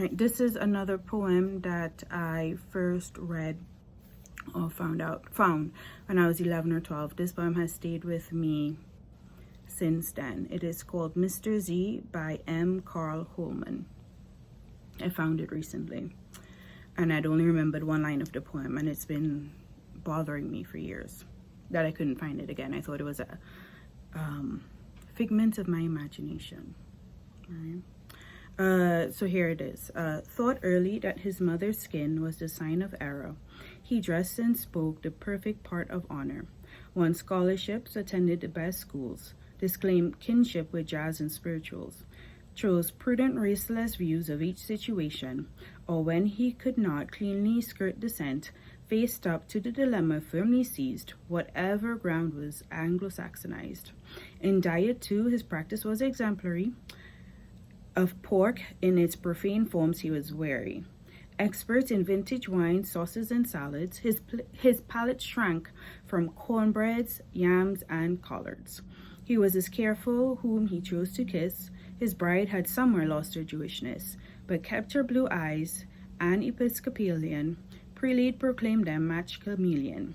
All right, this is another poem that I first read or found when I was 11 or 12. This poem has stayed with me since then. It is called Mr.Z by M. Carl Holman. I found it recently, and I'd only remembered one line of the poem, and it's been bothering me for years that I couldn't find it again. I thought it was a figment of my imagination. All right. So here it is. Thought early that his mother's skin was the sign of error. He dressed and spoke the perfect part of honor. Won scholarships, attended the best schools, disclaimed kinship with jazz and spirituals, chose prudent raceless views of each situation, or when he could not cleanly skirt dissent, faced up to the dilemma firmly seized, whatever ground was Anglo-Saxonized. In diet too, his practice was exemplary. Of pork in its profane forms he was wary. Expert in vintage wines, sauces, and salads, his palate shrank from cornbreads, yams, and collards. He was as careful whom he chose to kiss. His bride had somewhere lost her Jewishness, but kept her blue eyes, an Episcopalian. Prelate proclaimed them match chameleon.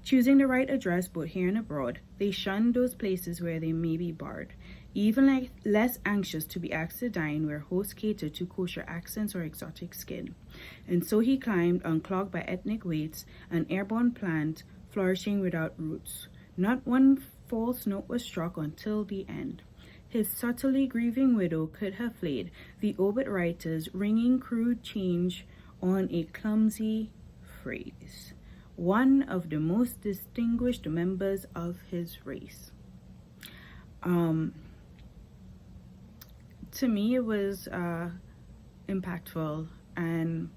Choosing the right address both here and abroad, they shunned those places where they may be barred, even less anxious to be asked to dine where hosts cater to kosher accents or exotic skin. And so he climbed, unclogged by ethnic weights, an airborne plant flourishing without roots. Not one false note was struck until the end. His subtly grieving widow could have flayed the obit writer's ringing crude change on a clumsy phrase. One of the most distinguished members of his race. To me, it was impactful and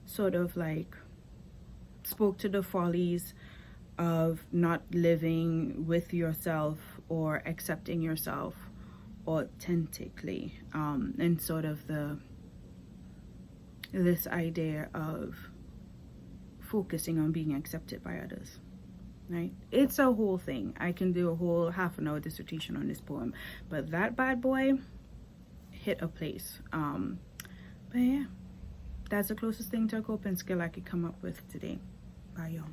sort of like spoke to the follies of not living with yourself or accepting yourself authentically, and sort of this idea of focusing on being accepted by others, right? It's a whole thing. I can do a whole half an hour dissertation on this poem, but that bad boy hit a place. But yeah, that's the closest thing to a coping skill I could come up with today. Bye, y'all.